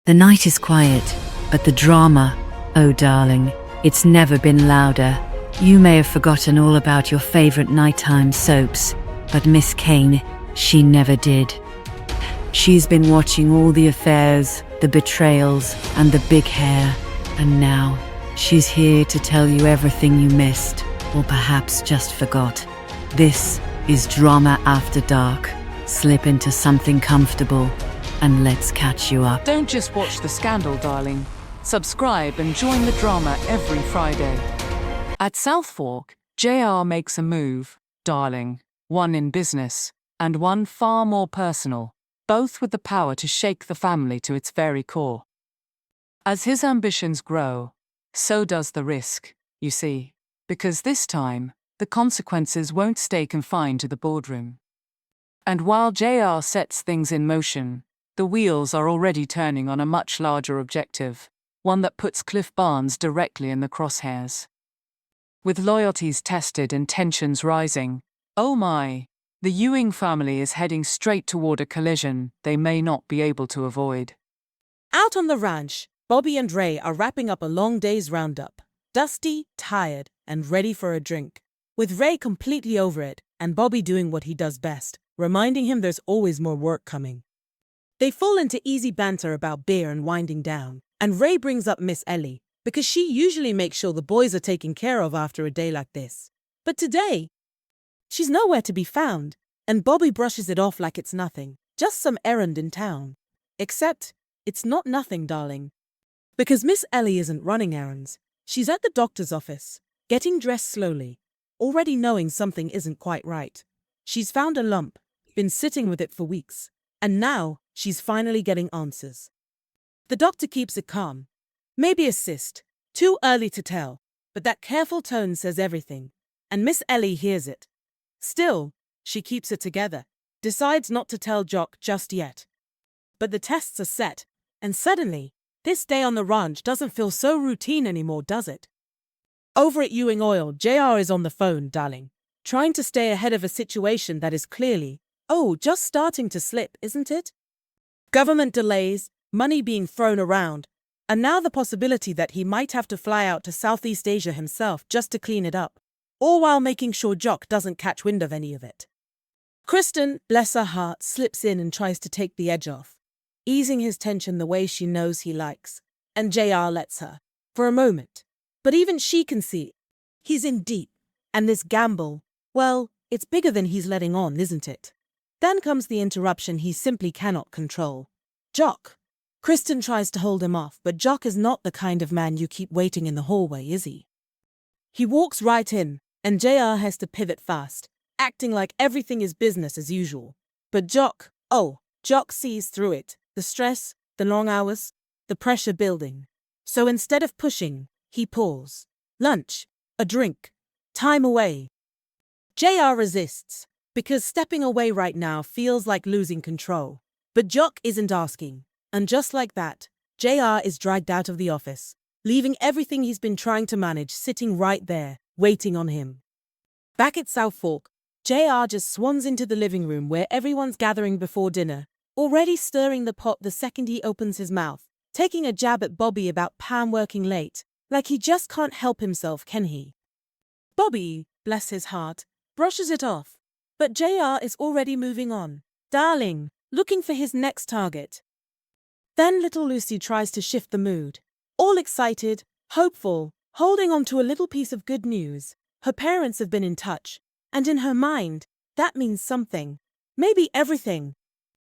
The night is quiet, but the drama, oh darling, it's never been louder. You may have forgotten all about your favorite nighttime soaps, but Miss Kane, she never did. She's been watching all the affairs, the betrayals, and the big hair, and now she's here to tell you everything you missed, or perhaps just forgot. This is Drama After Dark. Slip into something comfortable, and let's catch you up. Don't just watch the scandal, darling. Subscribe and join the drama every Friday. At Southfork, JR makes a move, darling. One in business, and one far more personal, both with the power to shake the family to its very core. As his ambitions grow, so does the risk, you see, because this time, the consequences won't stay confined to the boardroom. And while JR sets things in motion, the wheels are already turning on a much larger objective, one that puts Cliff Barnes directly in the crosshairs. With loyalties tested and tensions rising, oh my, the Ewing family is heading straight toward a collision they may not be able to avoid. Out on the ranch, Bobby and Ray are wrapping up a long day's roundup, dusty, tired, and ready for a drink. With Ray completely over it, and Bobby doing what he does best, reminding him there's always more work coming. They fall into easy banter about beer and winding down, and Ray brings up Miss Ellie, because she usually makes sure the boys are taken care of after a day like this. But today, she's nowhere to be found, and Bobby brushes it off like it's nothing, just some errand in town. Except, it's not nothing, darling. Because Miss Ellie isn't running errands. She's at the doctor's office, getting dressed slowly, already knowing something isn't quite right. She's found a lump, been sitting with it for weeks, and now she's finally getting answers. The doctor keeps it calm. Maybe a cyst, too early to tell, but that careful tone says everything, and Miss Ellie hears it. Still, she keeps it together, decides not to tell Jock just yet. But the tests are set, and suddenly, this day on the ranch doesn't feel so routine anymore, does it? Over at Ewing Oil, JR is on the phone, darling, trying to stay ahead of a situation that is clearly, just starting to slip, isn't it? Government delays, money being thrown around, and now the possibility that he might have to fly out to Southeast Asia himself just to clean it up, all while making sure Jock doesn't catch wind of any of it. Kristen, bless her heart, slips in and tries to take the edge off, easing his tension the way she knows he likes, and JR lets her, for a moment. But even she can see he's in deep, and this gamble, well, it's bigger than he's letting on, isn't it? Then comes the interruption he simply cannot control. Jock. Kristen tries to hold him off, but Jock is not the kind of man you keep waiting in the hallway, is he? He walks right in, and JR has to pivot fast, acting like everything is business as usual. But Jock sees through it, the stress, the long hours, the pressure building. So instead of pushing, he pulls. Lunch, a drink, time away. JR resists, because stepping away right now feels like losing control. But Jock isn't asking, and just like that, JR is dragged out of the office, leaving everything he's been trying to manage sitting right there, waiting on him. Back at Southfork, JR just swans into the living room where everyone's gathering before dinner, already stirring the pot the second he opens his mouth, taking a jab at Bobby about Pam working late, like he just can't help himself, can he? Bobby, bless his heart, brushes it off, but JR is already moving on, darling, looking for his next target. Then little Lucy tries to shift the mood, all excited, hopeful, holding on to a little piece of good news. Her parents have been in touch, and in her mind, that means something, maybe everything.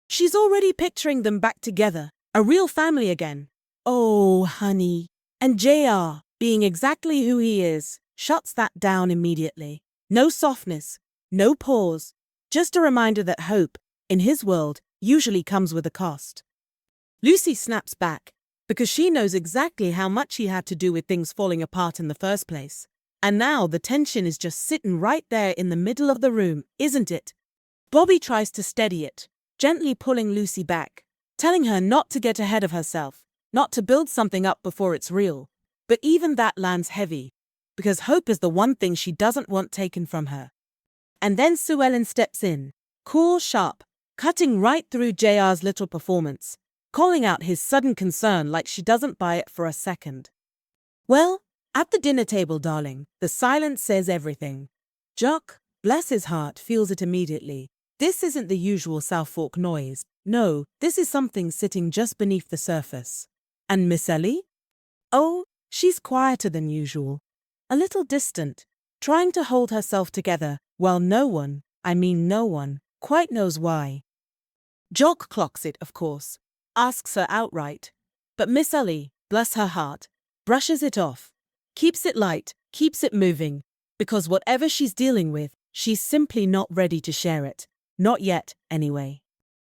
She's already picturing them back together, a real family again. Oh, honey. And JR, being exactly who he is, shuts that down immediately. No softness, no pause, just a reminder that hope, in his world, usually comes with a cost. Lucy snaps back, because she knows exactly how much he had to do with things falling apart in the first place. And now the tension is just sitting right there in the middle of the room, isn't it? Bobby tries to steady it, gently pulling Lucy back, telling her not to get ahead of herself, not to build something up before it's real. But even that lands heavy, because hope is the one thing she doesn't want taken from her. And then Sue Ellen steps in, cool, sharp, cutting right through JR's little performance. calling out his sudden concern like she doesn't buy it for a second. Well, at the dinner table, darling, the silence says everything. Jock, bless his heart, feels it immediately. This isn't the usual Southfork noise. No, this is something sitting just beneath the surface. And Miss Ellie? Oh, she's quieter than usual. A little distant, trying to hold herself together, while no one, quite knows why. Jock clocks it, of course, asks her outright. But Miss Ellie, bless her heart, brushes it off, keeps it light, keeps it moving, because whatever she's dealing with, she's simply not ready to share it. Not yet, anyway.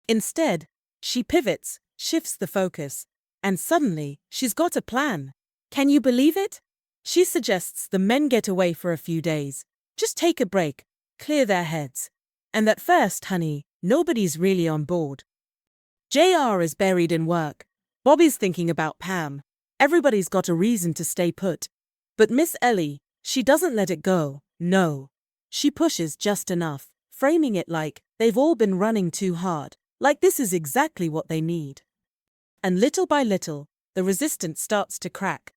Instead, she pivots, shifts the focus, and suddenly, she's got a plan. Can you believe it? She suggests the men get away for a few days. Just take a break, clear their heads. And at first, honey, nobody's really on board. JR is buried in work. Bobby's thinking about Pam. Everybody's got a reason to stay put. But Miss Ellie, she doesn't let it go. No. She pushes just enough, framing it like they've all been running too hard, like this is exactly what they need. And little by little, the resistance starts to crack.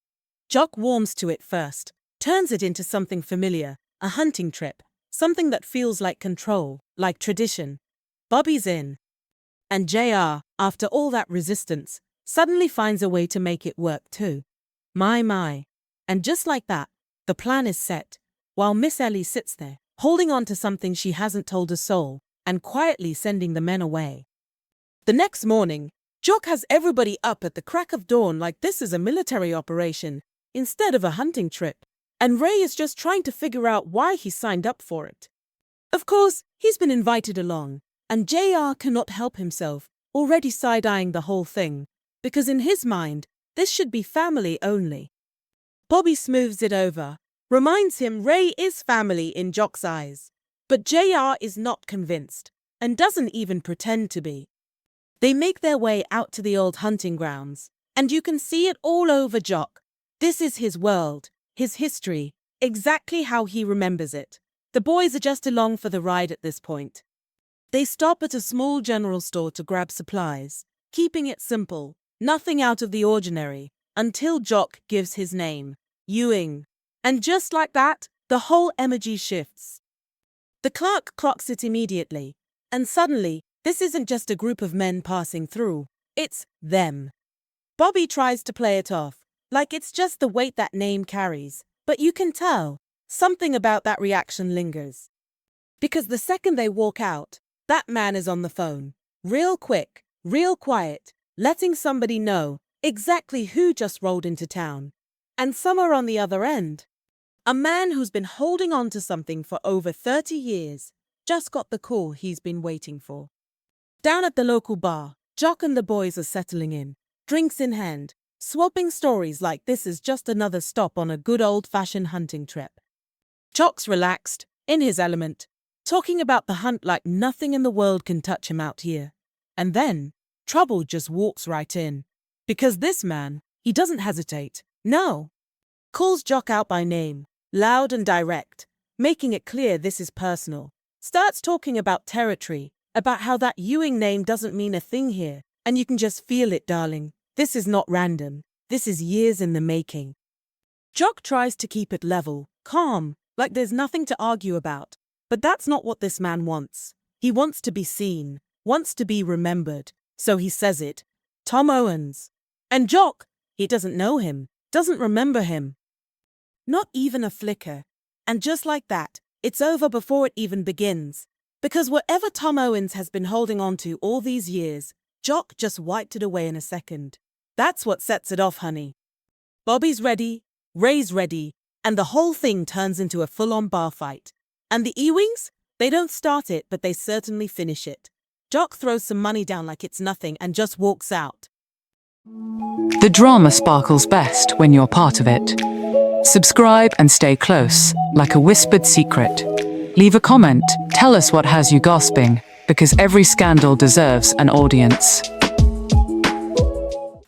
Jock warms to it first, turns it into something familiar, a hunting trip, something that feels like control, like tradition. Bobby's in. And JR, after all that resistance, suddenly finds a way to make it work too. My. And just like that, the plan is set, while Miss Ellie sits there, holding on to something she hasn't told a soul, and quietly sending the men away. The next morning, Jock has everybody up at the crack of dawn like this is a military operation, instead of a hunting trip, and Ray is just trying to figure out why he signed up for it. Of course, he's been invited along, and JR cannot help himself, already side-eyeing the whole thing, because in his mind, this should be family only. Bobby smooths it over, reminds him Ray is family in Jock's eyes, but JR is not convinced, and doesn't even pretend to be. They make their way out to the old hunting grounds, and you can see it all over Jock. This is his world, his history, exactly how he remembers it. The boys are just along for the ride at this point. They stop at a small general store to grab supplies, keeping it simple, nothing out of the ordinary, until Jock gives his name, Ewing. And just like that, the whole energy shifts. The clerk clocks it immediately, and suddenly, this isn't just a group of men passing through, it's them. Bobby tries to play it off, like it's just the weight that name carries, but you can tell, something about that reaction lingers. Because the second they walk out, that man is on the phone, real quick, real quiet, letting somebody know exactly who just rolled into town. And somewhere on the other end, a man who's been holding on to something for over 30 years just got the call he's been waiting for. Down at the local bar, Jock and the boys are settling in, drinks in hand, swapping stories like this is just another stop on a good old-fashioned hunting trip. Jock's relaxed, in his element, talking about the hunt like nothing in the world can touch him out here. And then, trouble just walks right in. Because this man, he doesn't hesitate. No. Calls Jock out by name, loud and direct, making it clear this is personal. Starts talking about territory, about how that Ewing name doesn't mean a thing here, and you can just feel it, darling. This is not random. This is years in the making. Jock tries to keep it level, calm, like there's nothing to argue about. But that's not what this man wants. He wants to be seen, wants to be remembered. So he says it. Tom Owens. And Jock, he doesn't know him, doesn't remember him. Not even a flicker. And just like that, it's over before it even begins. Because whatever Tom Owens has been holding on to all these years, Jock just wiped it away in a second. That's what sets it off, honey. Bobby's ready, Ray's ready, and the whole thing turns into a full-on bar fight. And the Ewings? They don't start it, but they certainly finish it. Jock throws some money down like it's nothing and just walks out. The drama sparkles best when you're part of it. Subscribe and stay close, like a whispered secret. Leave a comment, tell us what has you gasping, because every scandal deserves an audience.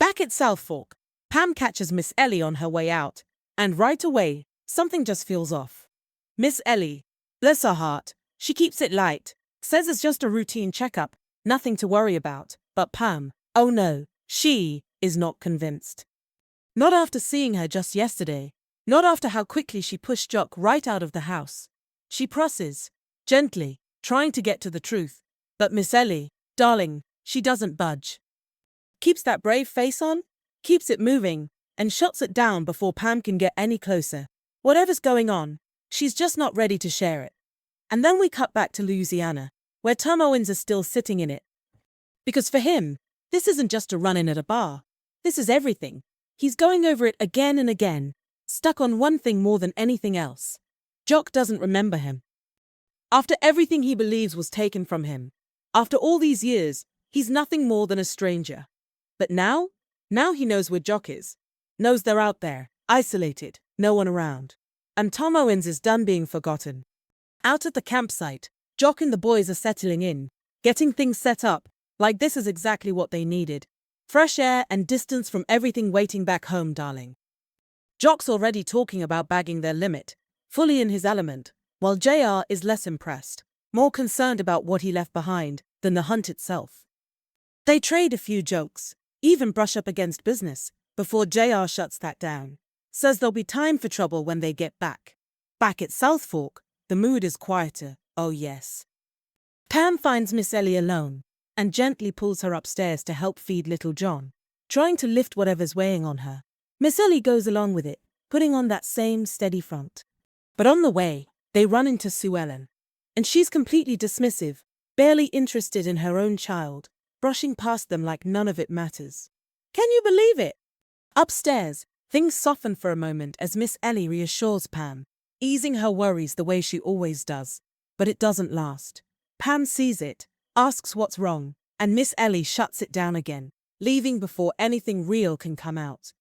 Back at Southfork, Pam catches Miss Ellie on her way out, and right away, something just feels off. Miss Ellie, bless her heart, she keeps it light, says it's just a routine checkup, nothing to worry about. But Pam, oh no, She is not convinced. Not after seeing her just yesterday. Not after how quickly she pushed Jock right out of the house. She presses, gently, trying to get to the truth. But Miss Ellie, darling, she doesn't budge. Keeps that brave face on, keeps it moving, and shuts it down before Pam can get any closer. Whatever's going on, she's just not ready to share it. And then we cut back to Louisiana, where Tom Owens is still sitting in it. Because for him, this isn't just a run-in at a bar. This is everything. He's going over it again and again, stuck on one thing more than anything else. Jock doesn't remember him. After everything he believes was taken from him, after all these years, he's nothing more than a stranger. But now he knows where Jock is. Knows they're out there, isolated, no one around. And Tom Owens is done being forgotten. Out at the campsite, Jock and the boys are settling in, getting things set up, like this is exactly what they needed. Fresh air and distance from everything waiting back home, darling. Jock's already talking about bagging their limit, fully in his element, while JR is less impressed, more concerned about what he left behind than the hunt itself. They trade a few jokes, even brush up against business, before JR shuts that down. Says there'll be time for trouble when they get back. Back at Southfork, the mood is quieter, oh yes. Pam finds Miss Ellie alone, and gently pulls her upstairs to help feed little John, trying to lift whatever's weighing on her. Miss Ellie goes along with it, putting on that same steady front. But on the way, they run into Sue Ellen, and she's completely dismissive, barely interested in her own child, brushing past them like none of it matters. Can you believe it? Upstairs, things soften for a moment as Miss Ellie reassures Pam, easing her worries the way she always does. But it doesn't last. Pam sees it, asks what's wrong, and Miss Ellie shuts it down again, leaving before anything real can come out.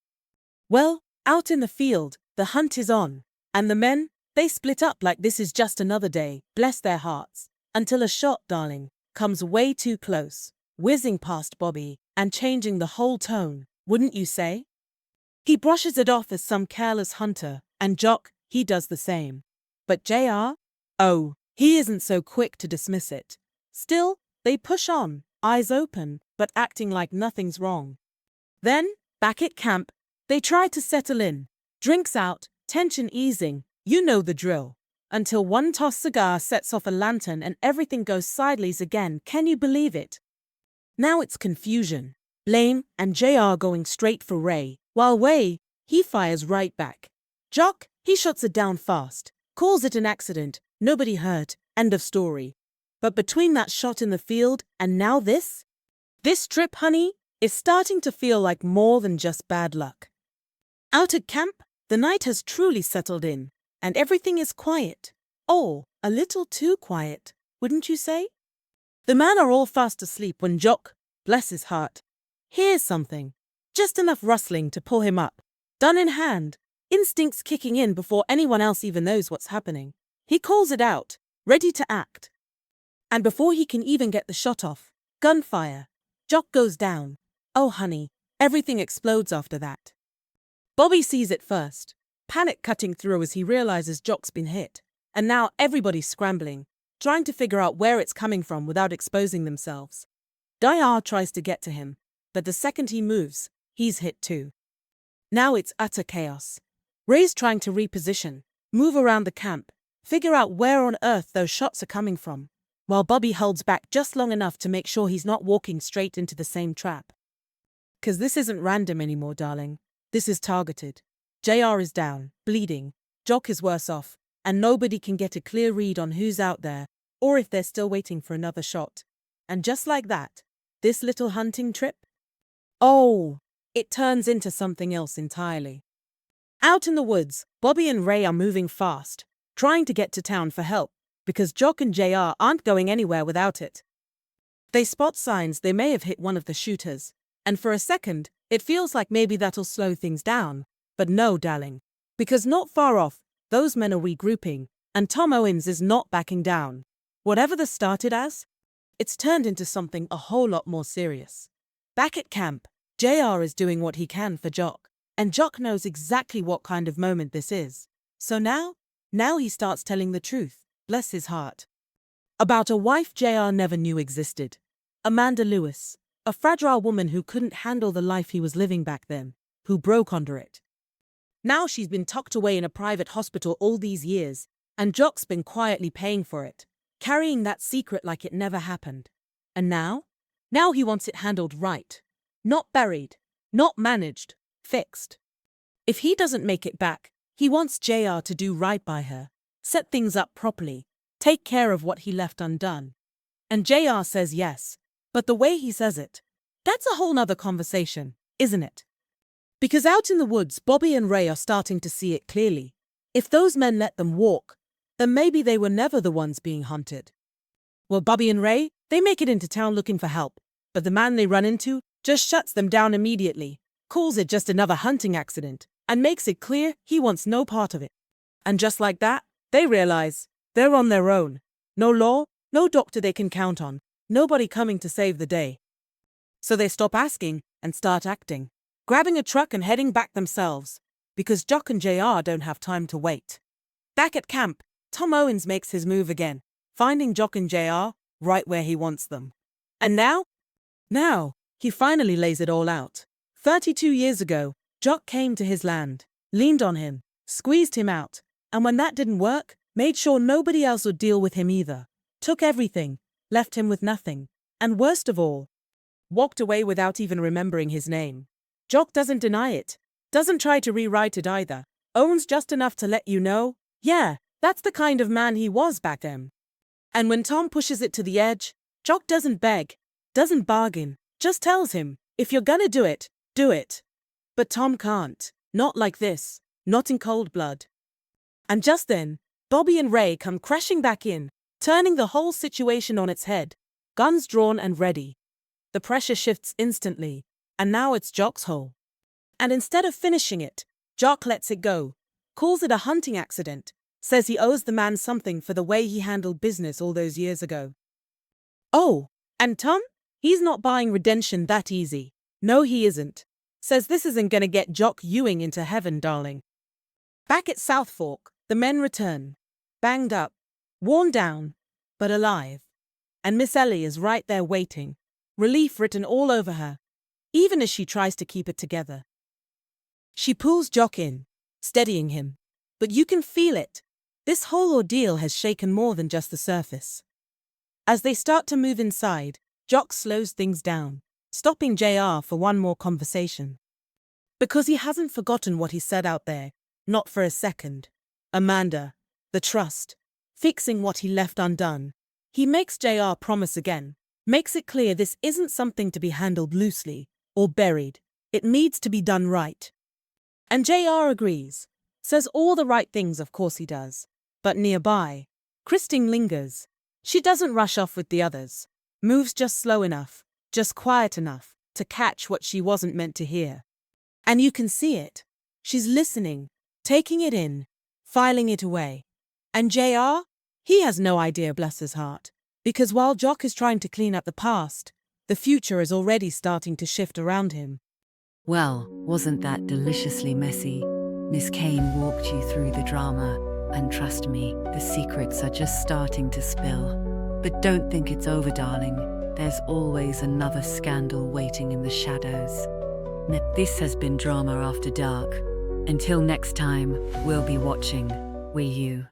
Well, out in the field, the hunt is on, and the men, they split up like this is just another day, bless their hearts, until a shot, darling, comes way too close, whizzing past Bobby, and changing the whole tone, wouldn't you say? He brushes it off as some careless hunter, and Jock, he does the same. But JR? Oh, he isn't so quick to dismiss it. Still, they push on, eyes open, but acting like nothing's wrong. Then, back at camp, they try to settle in. Drinks out, tension easing, you know the drill. Until one tossed cigar sets off a lantern and everything goes sideways again, can you believe it? Now it's confusion, blame, and JR going straight for Ray, while Ray, he fires right back. Jock, he shuts it down fast, calls it an accident, nobody hurt, end of story. But between that shot in the field and now this trip, honey, is starting to feel like more than just bad luck. Out at camp, the night has truly settled in, and everything is quiet. Oh, a little too quiet, wouldn't you say? The men are all fast asleep when Jock, bless his heart, hears something, just enough rustling to pull him up. Gun in hand, instincts kicking in before anyone else even knows what's happening. He calls it out, ready to act. And before he can even get the shot off, gunfire. Jock goes down. Oh honey, everything explodes after that. Bobby sees it first, panic cutting through as he realizes Jock's been hit, and now everybody's scrambling, trying to figure out where it's coming from without exposing themselves. JR tries to get to him, but the second he moves, he's hit too. Now it's utter chaos. Ray's trying to reposition, move around the camp, figure out where on earth those shots are coming from, while Bobby holds back just long enough to make sure he's not walking straight into the same trap. 'Cause this isn't random anymore, darling. This is targeted. JR is down, bleeding, Jock is worse off, and nobody can get a clear read on who's out there, or if they're still waiting for another shot. And just like that, this little hunting trip? Oh, it turns into something else entirely. Out in the woods, Bobby and Ray are moving fast, trying to get to town for help, because Jock and JR aren't going anywhere without it. They spot signs they may have hit one of the shooters, and for a second, it feels like maybe that'll slow things down. But no, darling, because not far off, those men are regrouping, and Tom Owens is not backing down. Whatever this started as, it's turned into something a whole lot more serious. Back at camp, JR is doing what he can for Jock, and Jock knows exactly what kind of moment this is. So now he starts telling the truth, bless his heart. About a wife JR never knew existed. Amanda Lewis, A fragile woman who couldn't handle the life he was living back then, who broke under it. Now she's been tucked away in a private hospital all these years, and Jock's been quietly paying for it, carrying that secret like it never happened. And now? Now he wants it handled right. Not buried, not managed, fixed. If he doesn't make it back, he wants JR to do right by her, set things up properly, take care of what he left undone. And JR says yes, but the way he says it, that's a whole nother conversation, isn't it? Because out in the woods, Bobby and Ray are starting to see it clearly. If those men let them walk, then maybe they were never the ones being hunted. Well, Bobby and Ray, they make it into town looking for help, but the man they run into just shuts them down immediately, calls it just another hunting accident, and makes it clear he wants no part of it. And just like that, they realize they're on their own. No law, no doctor they can count on, nobody coming to save the day. So they stop asking and start acting, grabbing a truck and heading back themselves, because Jock and JR don't have time to wait. Back at camp, Tom Owens makes his move again, finding Jock and JR right where he wants them. And now, he finally lays it all out. 32 years ago, Jock came to his land, leaned on him, squeezed him out, and when that didn't work, made sure nobody else would deal with him either. Took everything, left him with nothing, and worst of all, walked away without even remembering his name. Jock doesn't deny it, doesn't try to rewrite it either, owns just enough to let you know, yeah, that's the kind of man he was back then. And when Tom pushes it to the edge, Jock doesn't beg, doesn't bargain, just tells him, if you're gonna do it, do it. But Tom can't, not like this, not in cold blood. And just then, Bobby and Ray come crashing back in, turning the whole situation on its head, guns drawn and ready. The pressure shifts instantly, and now it's Jock's hole. And instead of finishing it, Jock lets it go, calls it a hunting accident, says he owes the man something for the way he handled business all those years ago. Oh, and Tom? He's not buying redemption that easy. No, he isn't. Says this isn't gonna get Jock Ewing into heaven, darling. Back at Southfork, the men return, banged up, worn down, but alive. And Miss Ellie is right there waiting, relief written all over her, even as she tries to keep it together. She pulls Jock in, steadying him, but you can feel it. This whole ordeal has shaken more than just the surface. As they start to move inside, Jock slows things down, stopping JR for one more conversation. Because he hasn't forgotten what he said out there, not for a second. Amanda, the trust, fixing what he left undone. He makes JR promise again, makes it clear this isn't something to be handled loosely or buried. It needs to be done right. And JR agrees, says all the right things, of course he does. But nearby, Christine lingers. She doesn't rush off with the others, moves just slow enough, just quiet enough to catch what she wasn't meant to hear. And you can see it. She's listening, taking it in, filing it away. And JR? He has no idea, bless his heart, because while Jock is trying to clean up the past, the future is already starting to shift around him. Well, wasn't that deliciously messy? Miss Kane walked you through the drama, and trust me, the secrets are just starting to spill. But don't think it's over, darling. There's always another scandal waiting in the shadows. This has been Drama After Dark. Until next time, we'll be watching. We you.